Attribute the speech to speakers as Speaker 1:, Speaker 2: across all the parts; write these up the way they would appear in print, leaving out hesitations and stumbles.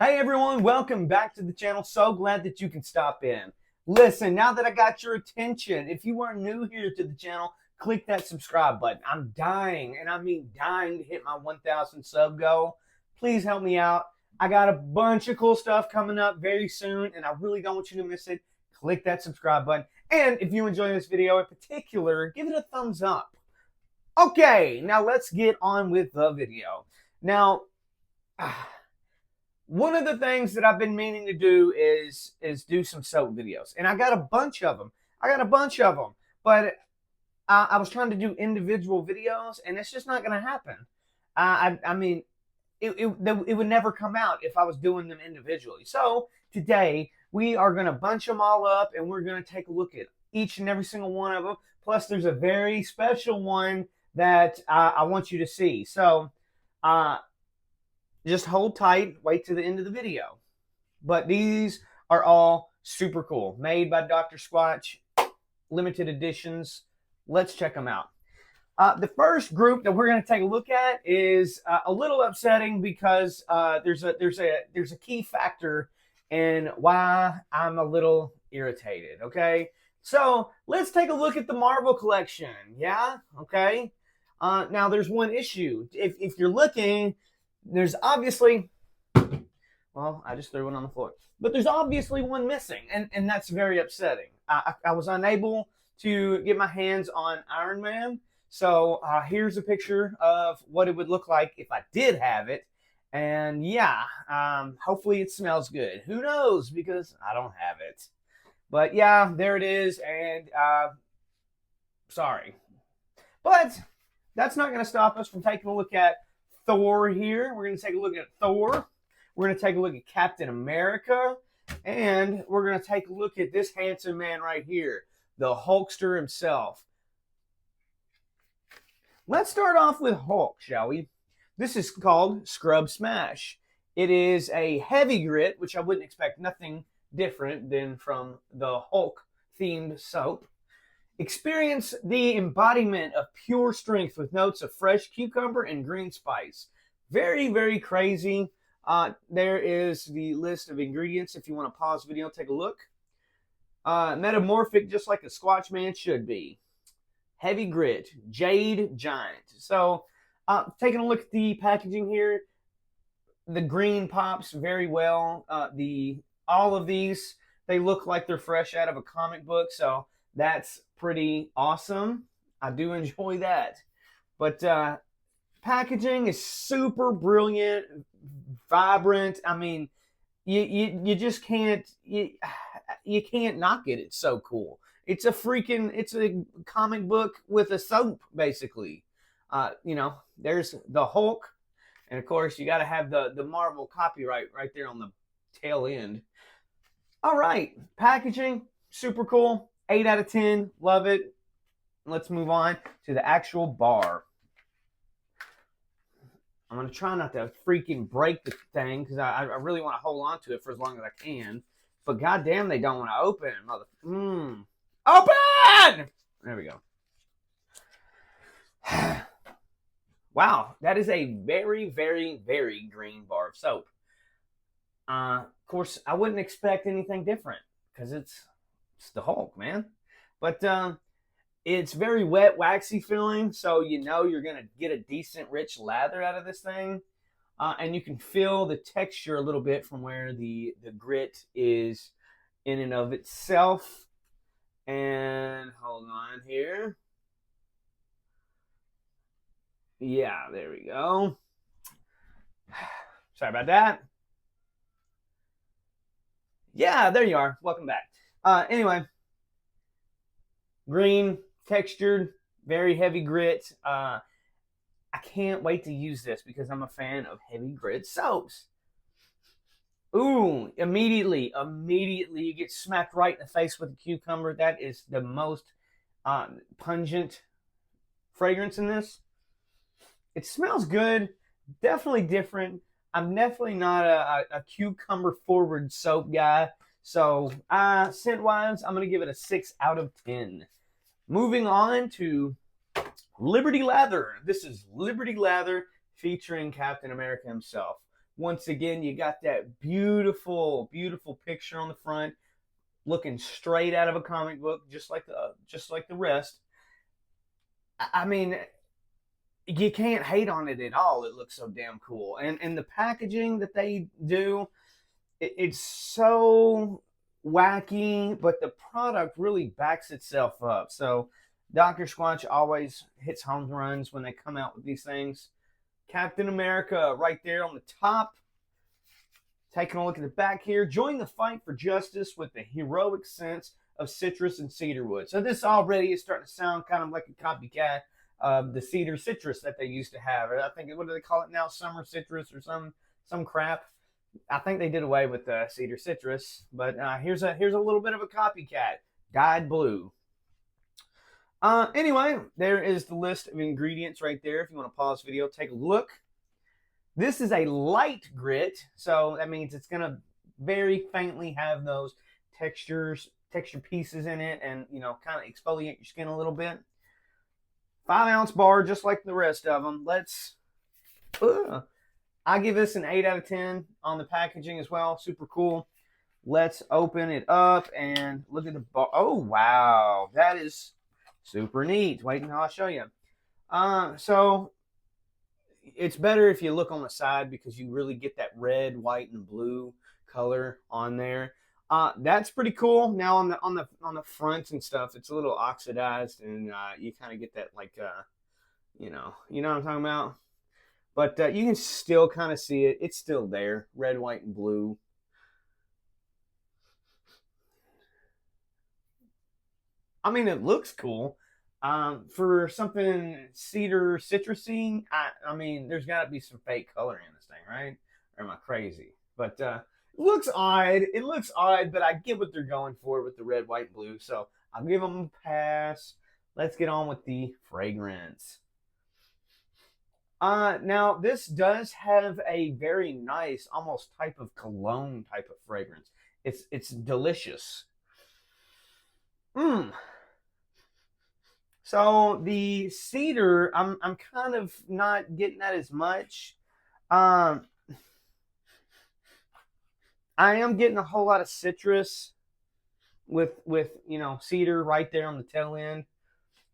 Speaker 1: Hey everyone, welcome back to the channel. So glad that you can stop in. Listen, now that I got your attention, if you are new here to the channel, click that subscribe button. I'm dying, and I mean dying to hit my 1,000 sub goal. Please help me out. I got a bunch of cool stuff coming up very soon, and I really don't want you to miss it. Click that subscribe button. And if you enjoy this video in particular, give it a thumbs up. Okay, now let's get on with the video. Now, one of the things that I've been meaning to do is do some soap videos, and I got a bunch of them. But I was trying to do individual videos, and it's just not going to happen. I mean, it would never come out if I was doing them individually. So today we are going to bunch them all up, and we're going to take a look at each and every single one of them. Plus, there's a very special one that I want you to see. So, just hold tight, wait to the end of the video. But these are all super cool. Made by Dr. Squatch, limited editions. Let's check them out. The first group that we're going to take a look at is a little upsetting because there's a key factor in why I'm a little irritated, okay? So let's take a look at the Marvel collection, yeah? Okay? Now there's one issue. If you're looking, there's obviously, well, I just threw one on the floor, but there's obviously one missing, and that's very upsetting. I was unable to get my hands on Iron Man, so here's a picture of what it would look like if I did have it, and yeah, hopefully it smells good. Who knows, because I don't have it. But yeah, there it is, and sorry. But that's not going to stop us from taking a look at Thor here. We're going to take a look at Thor. We're going to take a look at Captain America. And we're going to take a look at this handsome man right here, the Hulkster himself. Let's start off with Hulk, shall we? This is called Scrub Smash. It is a heavy grit, which I wouldn't expect nothing different than from the Hulk-themed soap. Experience the embodiment of pure strength with notes of fresh cucumber and green spice. Very, very crazy. There is the list of ingredients. If you want to pause the video, take a look. Metamorphic, just like a Squatch man should be. Heavy grit, Jade Giant. So, taking a look at the packaging here, the green pops very well. All of these, they look like they're fresh out of a comic book, so that's pretty awesome. I do enjoy that. But packaging is super brilliant, vibrant. I mean, you just can't you can't knock it. It's so cool. It's a comic book with a soap, basically. You know, there's the Hulk, and of course you got to have the Marvel copyright right there on the tail end. All right, packaging super cool. 8 out of 10, love it. Let's move on to the actual bar. I'm going to try not to freaking break the thing because I really want to hold on to it for as long as I can. But goddamn, they don't want to open. Open! There we go. Wow, that is a very, very, very green bar of soap. Of course, I wouldn't expect anything different because it's the Hulk, man. But it's very wet, waxy feeling, so you know you're going to get a decent, rich lather out of this thing. And you can feel the texture a little bit from where the grit is in and of itself. And hold on here. Yeah, there we go. Sorry about that. Yeah, there you are. Welcome back. Anyway, green, textured, very heavy grit. I can't wait to use this because I'm a fan of heavy grit soaps. Ooh, immediately you get smacked right in the face with a cucumber. That is the most pungent fragrance in this. It smells good, definitely different. I'm definitely not a cucumber forward soap guy. So scent wise, I'm going to give it a 6 out of 10. Moving on to Liberty Lather. This is Liberty Lather featuring Captain America himself. Once again, you got that beautiful, beautiful picture on the front, looking straight out of a comic book, just like the rest. I mean, you can't hate on it at all. It looks so damn cool, and the packaging that they do, it's so wacky, but the product really backs itself up. So Dr. Squatch always hits home runs when they come out with these things. Captain America right there on the top. Taking a look at the back here. Join the fight for justice with the heroic scents of citrus and cedarwood. So this already is starting to sound kind of like a copycat of the cedar citrus that they used to have. I think, what do they call it now? Summer citrus or some crap. I think they did away with cedar citrus, but here's a little bit of a copycat, dyed blue. Anyway, there is the list of ingredients right there. If you want to pause the video, take a look. This is a light grit, so that means it's gonna very faintly have those texture pieces in it, and kind of exfoliate your skin a little bit. 5-ounce bar, just like the rest of them. I give this an 8 out of 10 on the packaging as well. Super cool. Let's open it up and look at the bar. Oh, wow. That is super neat. Wait until I show you. So it's better if you look on the side because you really get that red, white, and blue color on there. That's pretty cool. Now on the fronts and stuff, it's a little oxidized, and you kind of get that you know what I'm talking about. But you can still kind of see it. It's still there, red, white, and blue. I mean, it looks cool. For something cedar citrusy, I mean, there's got to be some fake color in this thing, right? Or am I crazy? But it looks odd. It looks odd, but I get what they're going for with the red, white, blue. So I'll give them a pass. Let's get on with the fragrance. Now, this does have a very nice, almost type of cologne type of fragrance. It's delicious. So the cedar, I'm kind of not getting that as much. I am getting a whole lot of citrus with cedar right there on the tail end,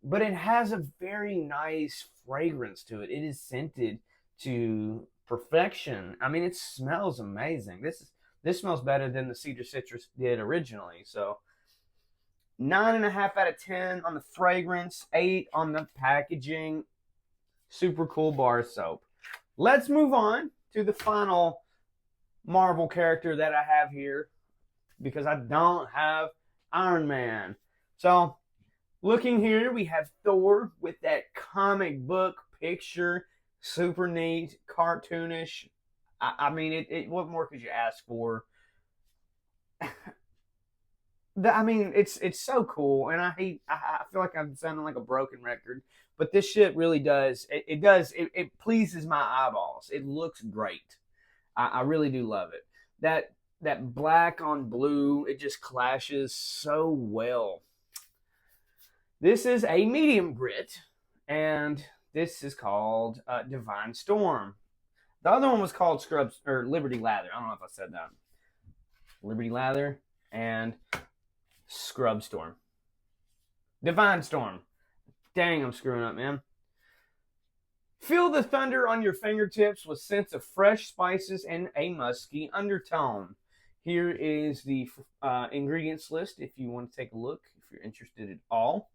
Speaker 1: but it has a very nice fragrance to it. It is scented to perfection. I mean, it smells amazing. This smells better than the cedar citrus did originally. So 9.5 out of 10 on the fragrance, 8 on the packaging. Super cool bar soap. Let's move on to the final Marvel character that I have here, because I don't have Iron Man. So looking here, we have Thor with that comic book picture. Super neat, cartoonish. I mean, what more could you ask for? I mean, it's so cool, and I feel like I'm sounding like a broken record, but this shit really does. It pleases my eyeballs. It looks great. I really do love it. That black on blue, it just clashes so well. This is a medium grit, and this is called Divine Storm. The other one was called Scrubs or Liberty Lather. I don't know if I said that. Liberty Lather and Scrub Storm. Divine Storm. Dang, I'm screwing up, man. Feel the thunder on your fingertips with scents of fresh spices and a musky undertone. Here is the ingredients list if you want to take a look, if you're interested at all.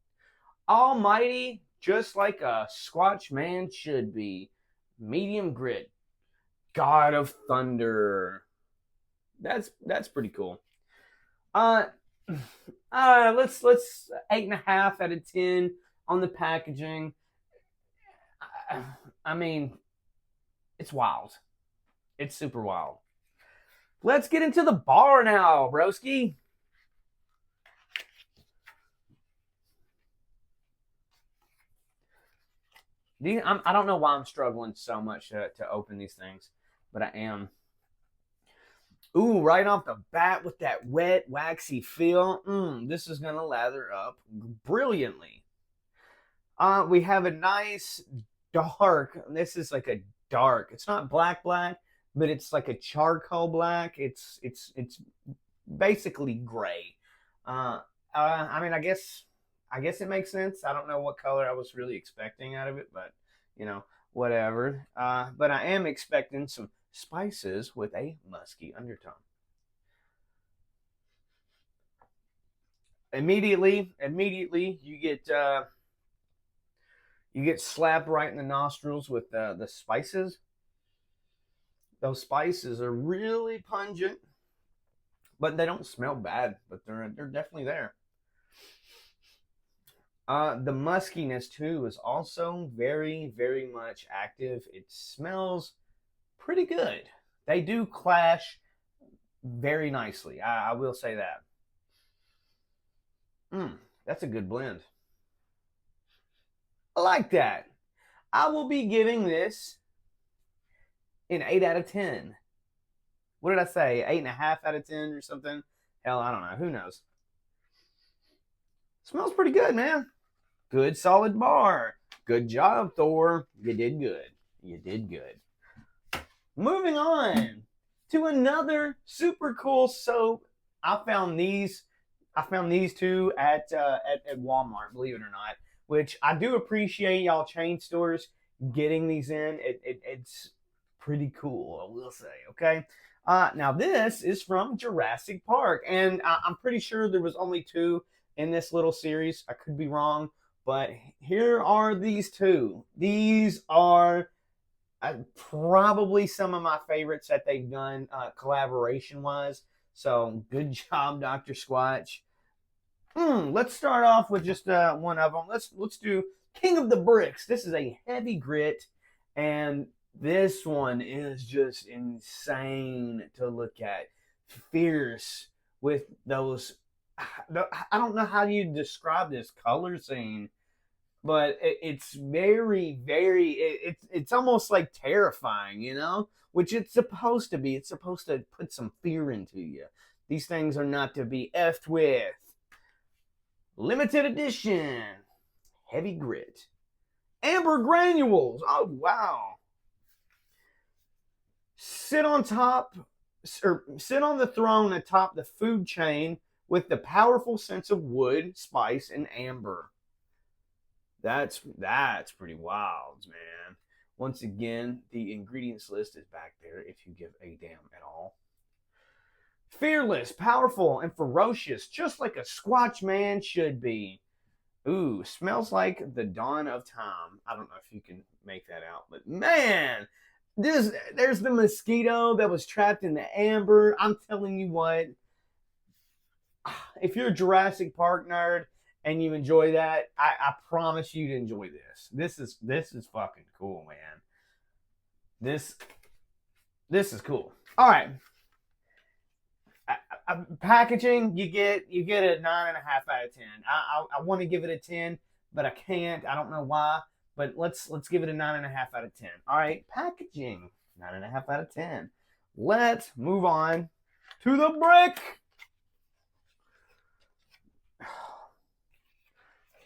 Speaker 1: Almighty, just like a Squatch man should be. Medium grit. God of Thunder. That's pretty cool. Let's 8.5 out of 10 on the packaging. I mean, it's wild. It's super wild. Let's get into the bar now, broski. I don't know why I'm struggling so much to open these things, but I am. Ooh, right off the bat with that wet, waxy feel. This is going to lather up brilliantly. We have a nice dark. This is like a dark. It's not black. but it's like a charcoal black. It's basically gray. I mean, I guess it makes sense. I don't know what color I was really expecting out of it, but you know, whatever. But I am expecting some spices with a musky undertone. Immediately, you get slapped right in the nostrils with the spices. Those spices are really pungent, but they don't smell bad. But they're definitely there. The muskiness too is also very much active. It smells pretty good. They do clash very nicely. I will say that. That's a good blend. I like that. I will be giving this an 8 out of 10. What did I say? 8.5 out of 10 or something? Hell, I don't know. Who knows? Smells pretty good, man. Good solid bar. Good job, Thor. You did good. You did good. Moving on to another super cool soap. I found these two at Walmart, believe it or not, which I do appreciate y'all chain stores getting these in. It's pretty cool, I will say, okay? Now, this is from Jurassic Park, and I'm pretty sure there was only 2 in this little series. I could be wrong, but here are these 2. These are probably some of my favorites that they've done collaboration-wise. So, good job, Dr. Squatch. Let's start off with just one of them. Let's do King of the Bricks. This is a heavy grit, and this one is just insane to look at. Fierce with those. I don't know how you describe this color scene, but it's it's almost like terrifying, you know, which it's supposed to be. It's supposed to put some fear into you. These things are not to be effed with. Limited edition heavy grit amber granules. Oh wow. Sit on the throne atop the food chain with the powerful sense of wood, spice, and amber. That's pretty wild, man. Once again, the ingredients list is back there if you give a damn at all. Fearless, powerful, and ferocious, just like a Squatch man should be. Ooh, smells like the dawn of time. I don't know if you can make that out, but man, there's the mosquito that was trapped in the amber. I'm telling you what, if you're a Jurassic Park nerd and you enjoy that, I promise you to enjoy this. This is fucking cool, man. This is cool. All right. Packaging, you get a 9.5 out of 10. I want to give it a 10, but I can't. I don't know why. But let's give it a 9.5 out of 10. All right, packaging, 9.5 out of 10. Let's move on to the brick.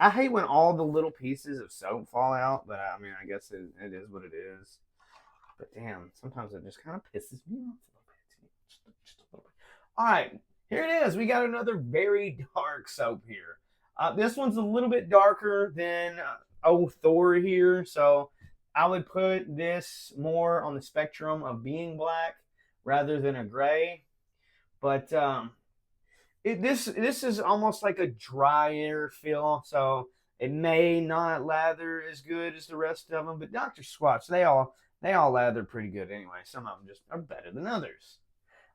Speaker 1: I hate when all the little pieces of soap fall out, but I mean, I guess it is what it is. But damn, sometimes it just kind of pisses me off a little bit. Just a little bit. All right, here it is. We got another very dark soap here. This one's a little bit darker than Thor here, so I would put this more on the spectrum of being black rather than a gray. But this is almost like a drier feel, so it may not lather as good as the rest of them. But Dr. Squatch, they all lather pretty good anyway. Some of them just are better than others.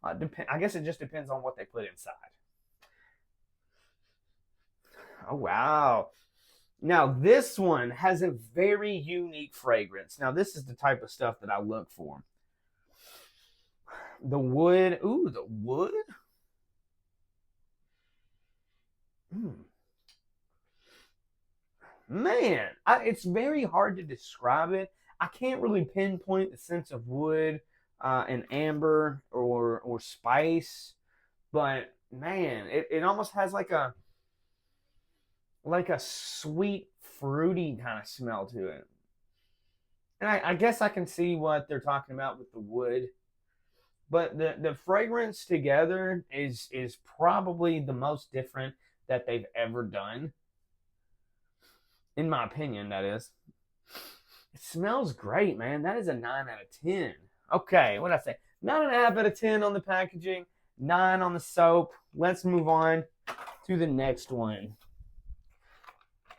Speaker 1: I guess it just depends on what they put inside. Oh, wow. Now, this one has a very unique fragrance. Now, this is the type of stuff that I look for. The wood. Ooh, the wood? Man, it's very hard to describe it. I can't really pinpoint the sense of wood and amber or spice, but man, it almost has like a sweet, fruity kind of smell to it. And I guess I can see what they're talking about with the wood. but the fragrance together is probably the most different that they've ever done, in my opinion. That is. It smells great, man. That is a 9 out of 10. Okay, what did I say? 9.5 out of 10 on the packaging, 9 on the soap. Let's move on to the next one.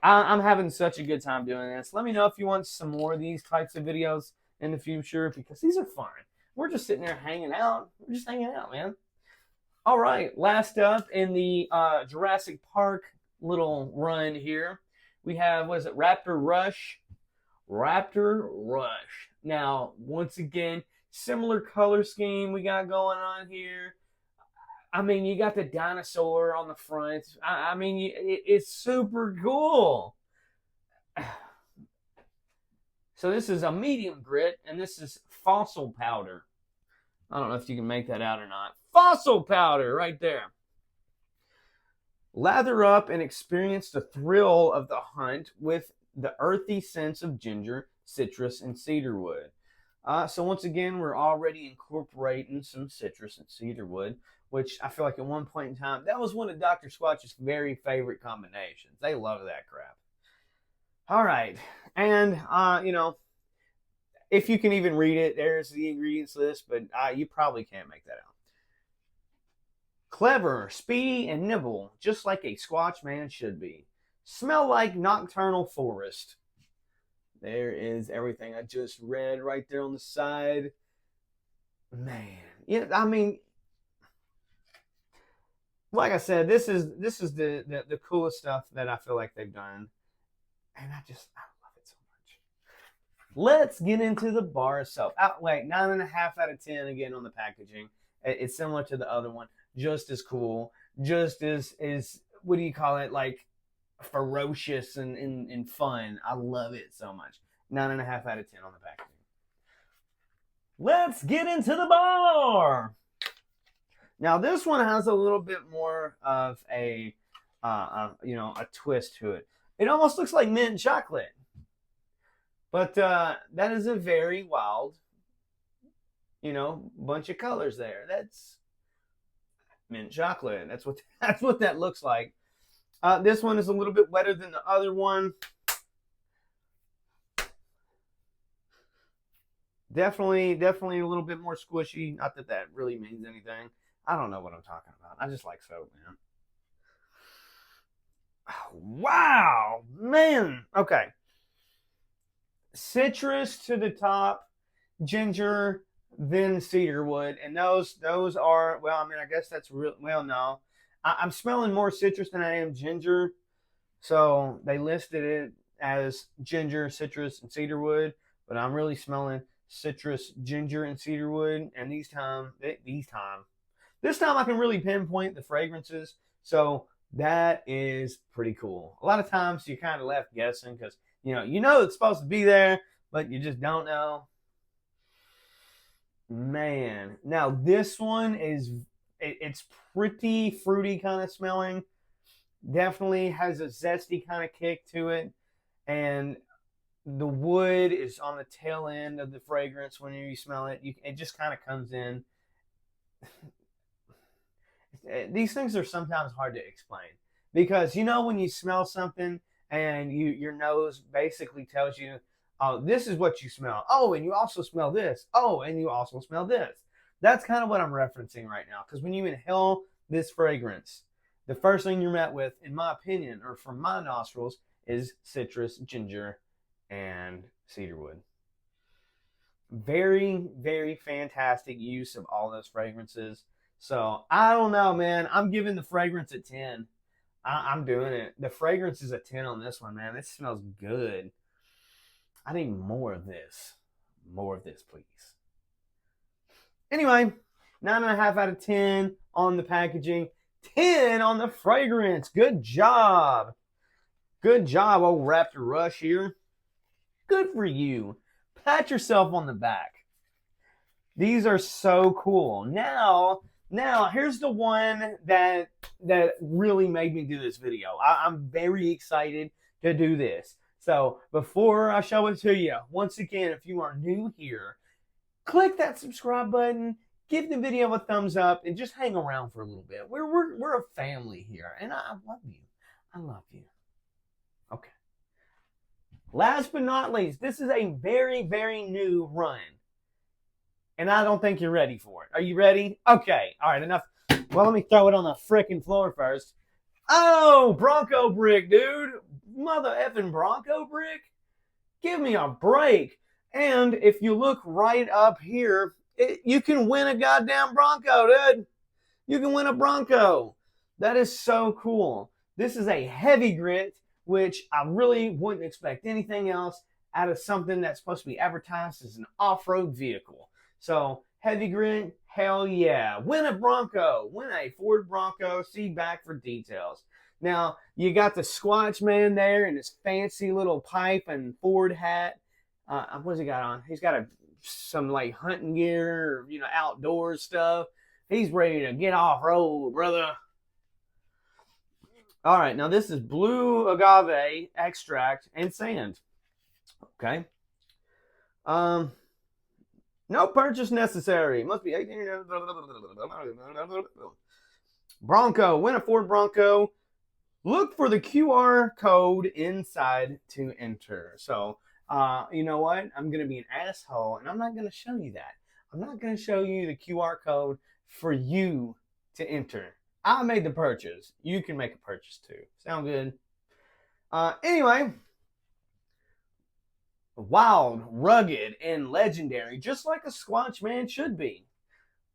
Speaker 1: I'm having such a good time doing this. Let me know if you want some more of these types of videos in the future, because these are fun. We're just sitting there hanging out. We're just hanging out, man. All right, last up in the Jurassic Park little run here, we have, what is it, Raptor Rush. Raptor Rush. Now, once again, similar color scheme we got going on here. I mean, you got the dinosaur on the front. I mean, it's super cool. So this is a medium grit, and this is fossil powder. I don't know if you can make that out or not. Fossil powder right there. Lather up and experience the thrill of the hunt with the earthy sense of ginger, citrus, and cedarwood. So once again, we're already incorporating some citrus and cedarwood, which I feel like at one point in time, that was one of Dr. Squatch's very favorite combinations. They love that crap. All right. And, if you can even read it, there's the ingredients list, but you probably can't make that out. Clever, speedy, and nimble, just like a Squatch man should be. Smell like nocturnal forest. There is everything I just read right there on the side. Man, yeah, I mean, like I said, this is the coolest stuff that I feel like they've done, and I love it so much. Let's get into the bar itself. Wait, 9.5 out of 10 again on the packaging. It's similar to the other one, just as cool, just as what do you call it, like ferocious and fun. I love it so much. 9.5 out of 10 on the packaging. Let's get into the bar. Now this one has a little bit more of a twist to it. It almost looks like mint chocolate, but that is a very wild, bunch of colors there. That's mint chocolate. That's what that looks like. This one is a little bit wetter than the other one. Definitely a little bit more squishy. Not that that really means anything. I don't know what I'm talking about. I just like soap, man. Oh, wow, man. Okay. Citrus to the top, ginger, then cedarwood, and those are, well, I mean, I guess that's real. Well, no. I'm smelling more citrus than I am ginger. So they listed it as ginger, citrus, and cedarwood, but I'm really smelling citrus, ginger, and cedarwood. And this time I can really pinpoint the fragrances. So that is pretty cool. A lot of times you're kind of left guessing because you know it's supposed to be there, but you just don't know. Man, now this one it's pretty fruity kind of smelling. Definitely has a zesty kind of kick to it. And the wood is on the tail end of the fragrance when you smell it. It just kind of comes in. These things are sometimes hard to explain. Because when you smell something and your nose basically tells you, oh, this is what you smell. Oh, and you also smell this. Oh, and you also smell this. That's kind of what I'm referencing right now. Because when you inhale this fragrance, the first thing you're met with, in my opinion, or from my nostrils, is citrus, ginger, and cedarwood. Very, very fantastic use of all those fragrances. So, I don't know, man. I'm giving the fragrance a 10. I'm doing it. The fragrance is a 10 on this one, man. This smells good. I need more of this. More of this, please. Anyway, 9.5 out of 10 on the packaging. 10 on the fragrance. Good job. Good job, old Raptor Rush here. Good for you. Pat yourself on the back. These are so cool. Now, here's the one that really made me do this video. I'm very excited to do this. So before I show it to you, once again, if you are new here, click that subscribe button, give the video a thumbs up and just hang around for a little bit. We're a family here, and I love you. I love you. Okay. Last but not least, this is a very, very new run. And I don't think you're ready for it. Are you ready? Okay. All right, enough. Well, let me throw it on the freaking floor first. Oh, Bronco Bricc, dude. Mother effing Bronco Bricc. Give me a break. And if you look right up here, you can win a goddamn Bronco, dude. You can win a Bronco. That is so cool. This is a heavy grit, which I really wouldn't expect anything else out of something that's supposed to be advertised as an off-road vehicle. So, heavy grit, hell yeah. Win a Bronco. Win a Ford Bronco. See back for details. Now, you got the Squatch man there in his fancy little pipe and Ford hat. What's he got on? He's got some like hunting gear, outdoor stuff. He's ready to get off-road, brother. All right, now this is blue agave extract and sand. Okay. No purchase necessary. Must be 18. Bronco. Win a Ford Bronco. Look for the QR code inside to enter. So, you know what? I'm going to be an asshole, and I'm not going to show you that. I'm not going to show you the QR code for you to enter. I made the purchase. You can make a purchase too. Sound good? Anyway. Wild, rugged, and legendary, just like a Squatch man should be.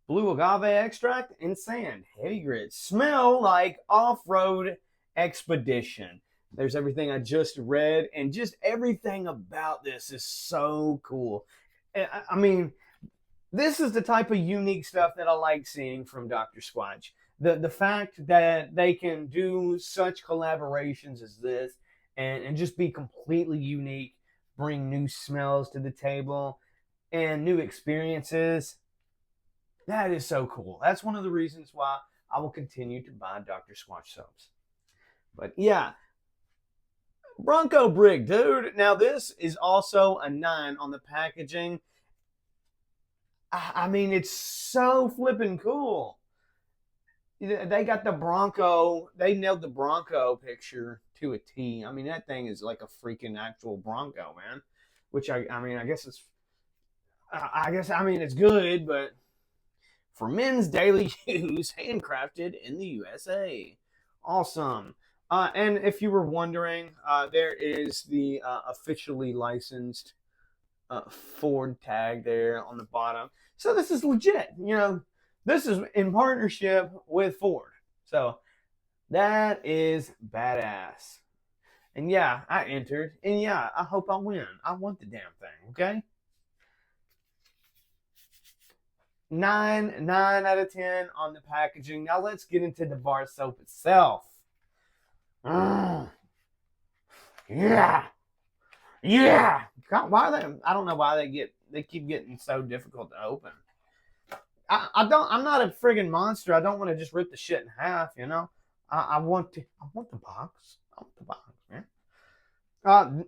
Speaker 1: Blue agave extract and sand. Heavy grit. Smell like off-road expedition. There's everything I just read, and just everything about this is so cool. I mean, this is the type of unique stuff that I like seeing from Dr. Squatch. The fact that they can do such collaborations as this and just be completely unique, bring new smells to the table and new experiences. That is so cool. That's one of the reasons why I will continue to buy Dr. Squatch soaps. But yeah, Bronco Bricc, dude. Now this is also a 9 on the packaging. I mean, it's so flipping cool. They got the Bronco. They nailed the Bronco picture to a T. I mean, that thing is like a freaking actual Bronco, man. Which I guess it's good, but for men's daily use, handcrafted in the USA. Awesome. And if you were wondering, there is the officially licensed Ford tag there on the bottom. So this is legit. This is in partnership with Ford. So that is badass. And yeah, I entered. And yeah, I hope I win. I want the damn thing, okay? 9 out of 10 on the packaging. Now let's get into the bar soap itself. Yeah. God, why are they? I don't know why they keep getting so difficult to open. I'm not a friggin' monster. I don't want to just rip the shit in half, I want the box. I want the box, man.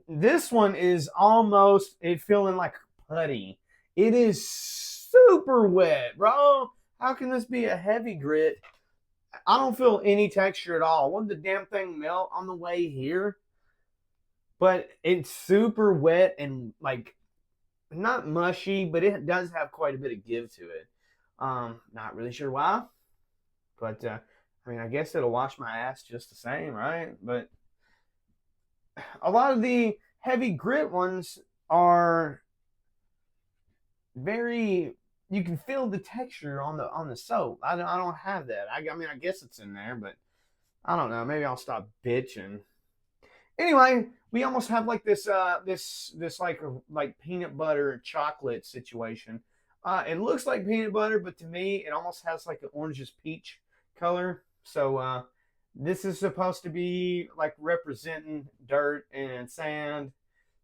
Speaker 1: This one is almost feeling like putty. It is super wet, bro. How can this be a heavy grit? I don't feel any texture at all. Wouldn't the damn thing melt on the way here? But it's super wet and like not mushy, but it does have quite a bit of give to it. Not really sure why, but I guess it'll wash my ass just the same, right? But a lot of the heavy grit ones are very. You can feel the texture on the soap. I don't have that. I guess it's in there, but I don't know. Maybe I'll stop bitching. Anyway, we almost have like this like peanut butter and chocolate situation. It looks like peanut butter, but to me, it almost has like an orangish peach color. So this is supposed to be like representing dirt and sand.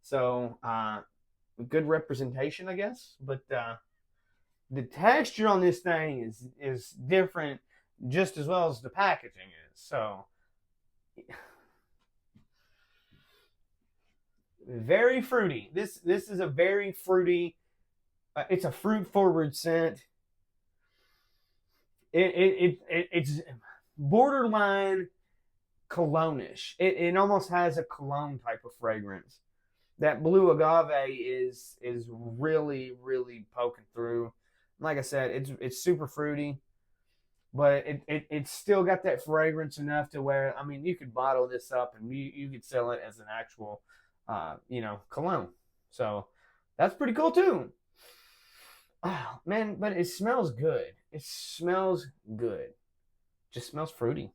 Speaker 1: So good representation, I guess. But the texture on this thing is different, just as well as the packaging is. So very fruity. This is a very fruity. It's a fruit forward scent. It's borderline cologne-ish. It almost has a cologne type of fragrance. That blue agave is really, really poking through. Like I said, it's super fruity, but it's still got that fragrance enough to where, I mean, you could bottle this up and you could sell it as an actual cologne. So that's pretty cool too. Oh man, but it smells good. It smells good. Just smells fruity.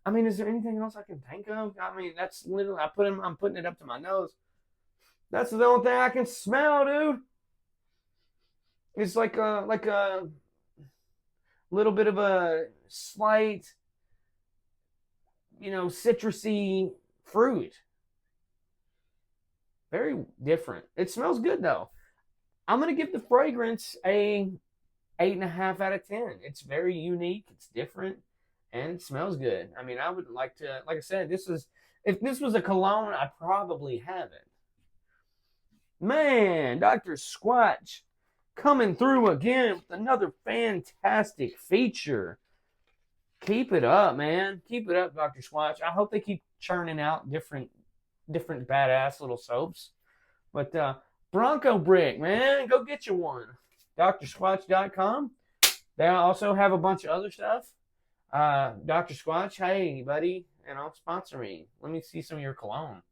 Speaker 1: I mean, is there anything else I can think of? I mean, that's literally I'm putting it up to my nose. That's the only thing I can smell, dude. It's like a little bit of a slight, citrusy fruit. Very different. It smells good though. I'm gonna give the fragrance a 8.5 out of 10. It's very unique. It's different, and it smells good. I mean, I would like to, like I said, if this was a cologne, I'd probably have it. Man, Dr. Squatch coming through again with another fantastic feature. Keep it up, man. Keep it up, Dr. Squatch. I hope they keep churning out different badass little soaps. But Bronco Bricc, man, go get you one. drsquatch.com. They also have a bunch of other stuff. Dr. Squatch, hey, buddy, sponsor me. Let me see some of your cologne.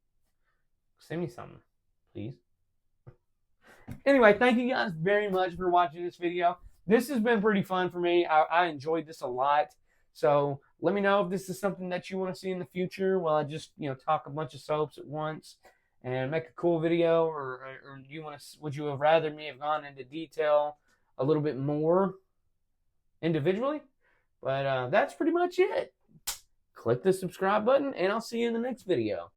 Speaker 1: Send me something, please. Anyway, thank you guys very much for watching this video. This has been pretty fun for me. I enjoyed this a lot. So let me know if this is something that you want to see in the future while I just, talk a bunch of soaps at once and make a cool video, or would you have rather me have gone into detail a little bit more individually? But that's pretty much it. Click the subscribe button, and I'll see you in the next video.